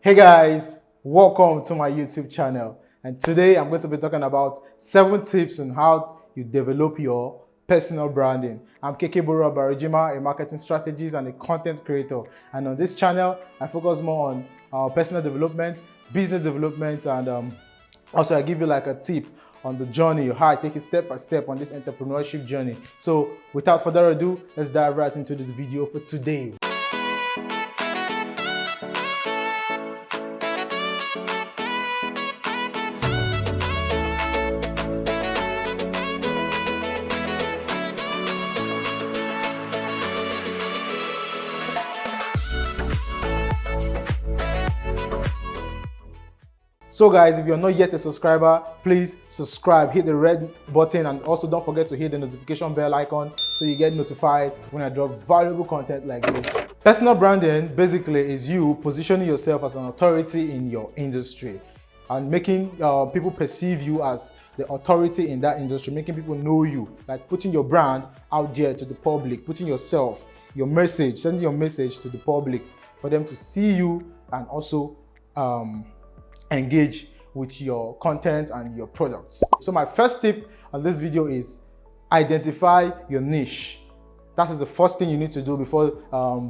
Hey guys, welcome to my YouTube channel. And today I'm going to be talking about 7 tips on how you develop your personal branding. I'm Kekeboro Barijima, a marketing strategist and a content creator. And on this channel, I focus more on personal development, business development, and also I give you like a tip on the journey, how I take it step by step on this entrepreneurship journey. So without further ado, let's dive right into the video for today. So guys, if you're not yet a subscriber, please subscribe, hit the red button, and also don't forget to hit the notification bell icon so you get notified when I drop valuable content like this. Personal branding basically is you positioning yourself as an authority in your industry and making people perceive you as the authority in that industry, making people know you, like putting your brand out there to the public, putting yourself, your message, sending your message to the public for them to see you and also engage with your content and your products. So my first tip on this video is identify your niche. That is the first thing you need to do before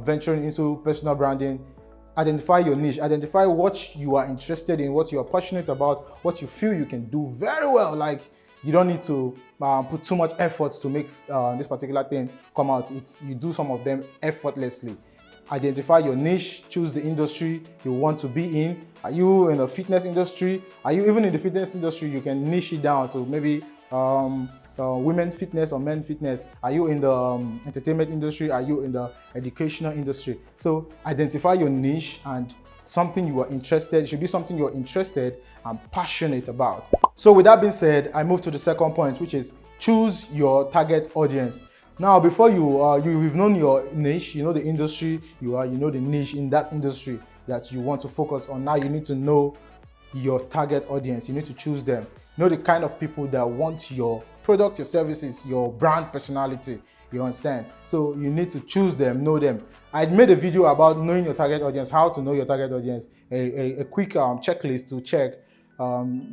venturing into personal branding. Identify your niche, identify what you are interested in, what you are passionate about, what you feel you can do very well. Like you don't need to put too much effort to make this particular thing come out. You do some of them effortlessly. Identify your niche, choose the industry you want to be in. Are you in the fitness industry? Are you even in the fitness industry? You can niche it down to maybe women fitness or men fitness. Are you in the entertainment industry? Are you in the educational industry? So identify your niche and something you are interested. It should be something you're interested and passionate about. So with that being said, I move to the second point, which is choose your target audience. Now, before you've known your niche, you know the industry you know the niche in that industry that you want to focus on. Now you need to know your target audience. You need to choose them. Know the kind of people that want your product, your services, your brand personality. You understand? So you need to choose them, know them. I made a video about knowing your target audience, how to know your target audience, a quick checklist to check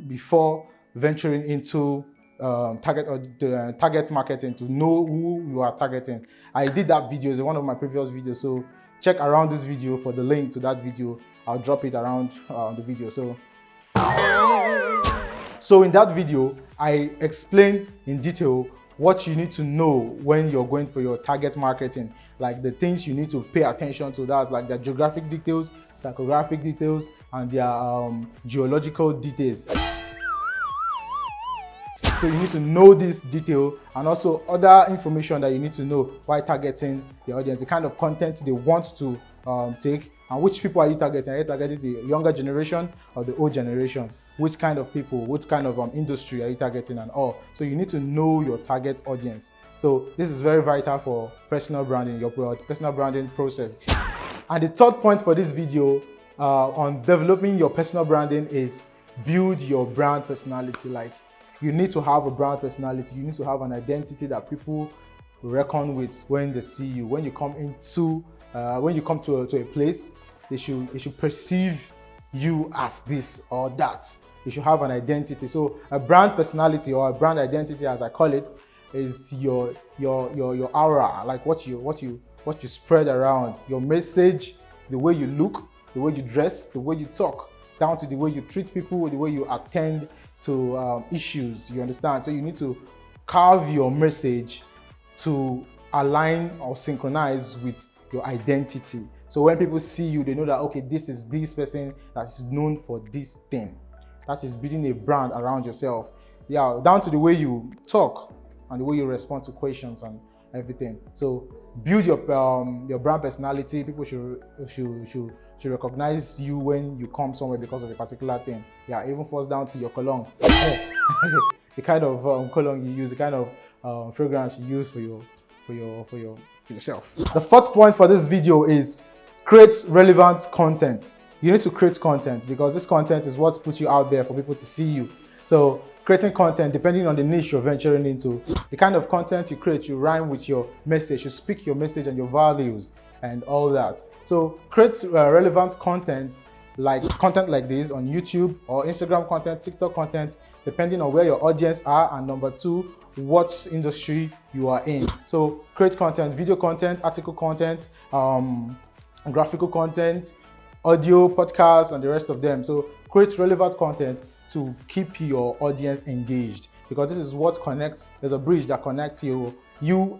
before venturing into target marketing, to know who you are targeting. I did that video, it's one of my previous videos, so check around this video for the link to that video. I'll drop it around the video. So in that video, I explained in detail what you need to know when you're going for your target marketing, like the things you need to pay attention to. That's like their geographic details, psychographic details, and their geological details. So you need to know this detail and also other information that you need to know while targeting the audience, the kind of content they want to take, and which people are you targeting? Are you targeting the younger generation or the old generation? Which kind of people, which kind of industry are you targeting and all? So you need to know your target audience. So this is very vital for personal branding, your personal branding process. And the third point for this video on developing your personal branding is build your brand personality. Like, you need to have a brand personality. You need to have an identity that people reckon with when they see you. When you come to a place, they should perceive you as this or that. You should have an identity. So a brand personality, or a brand identity, as I call it, is your aura, like what you spread around, your message, the way you look, the way you dress, the way you talk, down to the way you treat people, the way you attend to issues, you understand? So you need to carve your message to align or synchronize with your identity. So when people see you, they know that, okay, this is this person that is known for this thing. That is building a brand around yourself. Yeah, down to the way you talk and the way you respond to questions and everything. So build your brand personality. People should recognize you when you come somewhere because of a particular thing. Yeah, even falls down to your cologne. The kind of cologne you use, the kind of fragrance you use for yourself. The fourth point for this video is create relevant content. You need to create content because this content is what puts you out there for people to see you. So creating content, depending on the niche you're venturing into, the kind of content you create, you rhyme with your message, you speak your message and your values and all that. So create relevant content like content like this on YouTube or Instagram content, TikTok content, depending on where your audience are, and number two, what industry you are in. So create content, video content, article content, graphical content, audio, podcasts, and the rest of them. So create relevant content to keep your audience engaged, because this is what connects. There's a bridge that connects you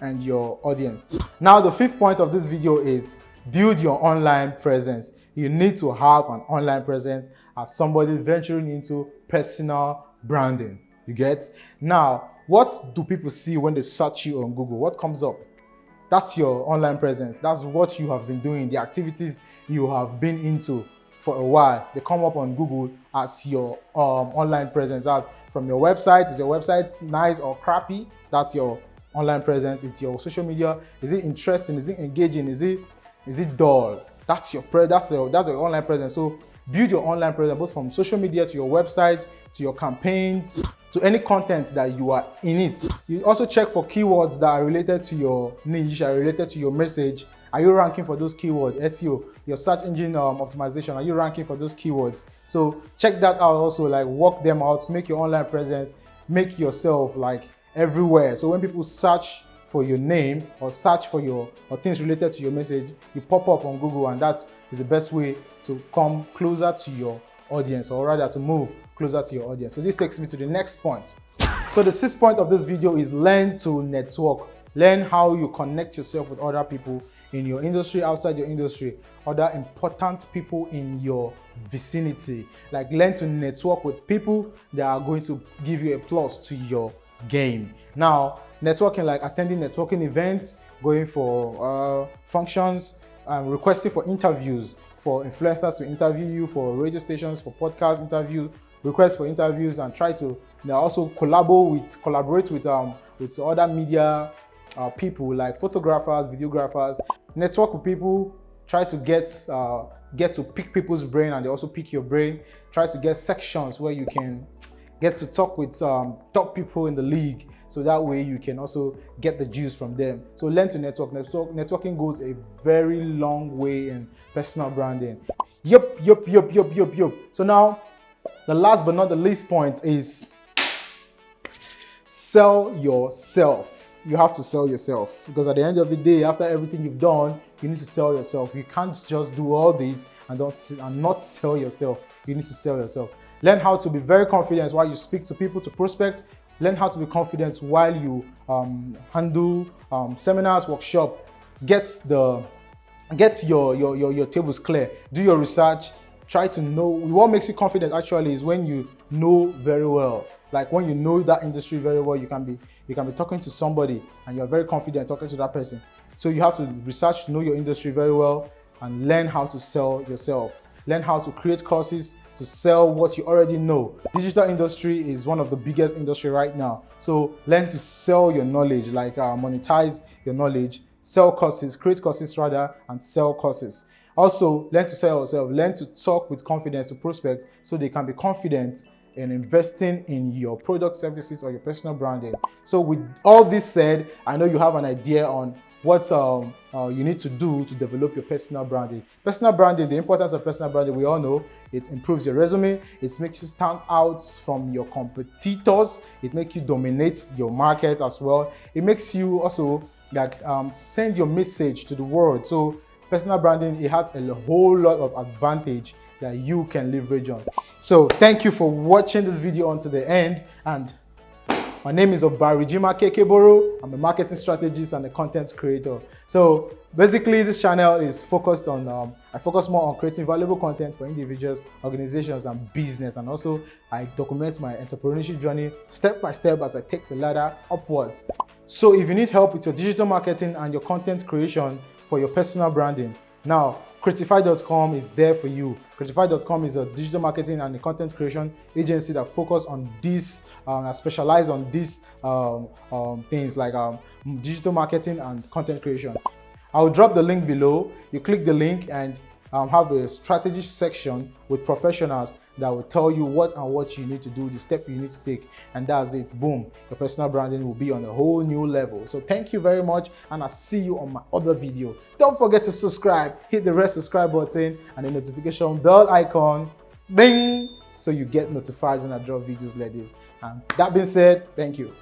and your audience. Now, the fifth point of this video is build your online presence. You need to have an online presence as somebody venturing into personal branding. You get? Now, what do people see when they search you on Google? What comes up? That's your online presence. That's what you have been doing, the activities you have been into for a while. They come up on Google as your online presence. As from your website. Is your website nice or crappy? That's your online presence. It's your social media. Is it interesting? Is it engaging? Is it dull? That's your online presence. So build your online presence both from social media to your website to your campaigns to any content that you are in it. You also check for keywords that are related to your niche, are related to your message. Are you ranking for those keywords? SEO, your search engine optimization, are you ranking for those keywords? So check that out also, like work them out to make your online presence, make yourself like everywhere. So when people search for your name or search for or things related to your message, you pop up on Google, and that is the best way to come closer to your audience, or rather to move closer to your audience. So this takes me to the next point. So the sixth point of this video is learn to network. Learn how you connect yourself with other people in your industry, outside your industry, other important people in your vicinity. Like learn to network with people that are going to give you a plus to your game. Now, networking, like attending networking events, going for functions, requesting for interviews, for influencers to interview you, for radio stations, for podcast interview, request for interviews, and try to also collaborate with other media people like photographers, videographers. Network with people, try to get to pick people's brain, and they also pick your brain. Try to get sections where you can get to talk with top people in the league, so that way you can also get the juice from them. So learn to network. Networking goes a very long way in personal branding. Yup. So now, the last but not the least point is sell yourself. You have to sell yourself, because at the end of the day, after everything you've done, you need to sell yourself. You can't just do all this and not sell yourself. You need to sell yourself. Learn how to be very confident while you speak to people, to prospect. Learn how to be confident while you handle seminars, workshop. Get your tables clear. Do your research. Try to know. What makes you confident actually is when you know very well. Like when you know that industry very well, you can be talking to somebody and you're very confident talking to that person. So you have to research, know your industry very well, and learn how to sell yourself. Learn how to create courses to sell what you already know. Digital industry is one of the biggest industry right now. So learn to sell your knowledge, like monetize your knowledge, sell courses, create courses rather, and sell courses. Also, learn to sell yourself. Learn to talk with confidence to prospects so they can be confident in investing in your product, services, or your personal branding. So with all this said, I know you have an idea on what you need to do to develop your personal branding. Personal branding, the importance of personal branding, we all know it improves your resume, it makes you stand out from your competitors, it makes you dominate your market as well. It makes you also like send your message to the world. So personal branding, it has a whole lot of advantage that you can leverage on. So thank you for watching this video until the end, and my name is Obarijima Kekeboro. I'm a marketing strategist and a content creator. So basically this channel is focused on, I focus more on creating valuable content for individuals, organizations, and business. And also I document my entrepreneurship journey step by step as I take the ladder upwards. So if you need help with your digital marketing and your content creation for your personal branding, now Creatify.com is there for you. Creatify.com is a digital marketing and a content creation agency that focus on this, specialize on these things like digital marketing and content creation. I'll drop the link below. You click the link and have a strategy section with professionals that will tell you what you need to do, the step you need to take, and that's it. Boom, your personal branding will be on a whole new level. So thank you very much, and I'll see you on my other video. Don't forget to subscribe, hit the red subscribe button and the notification bell icon, bing, so you get notified when I drop videos like this. And that being said, thank you.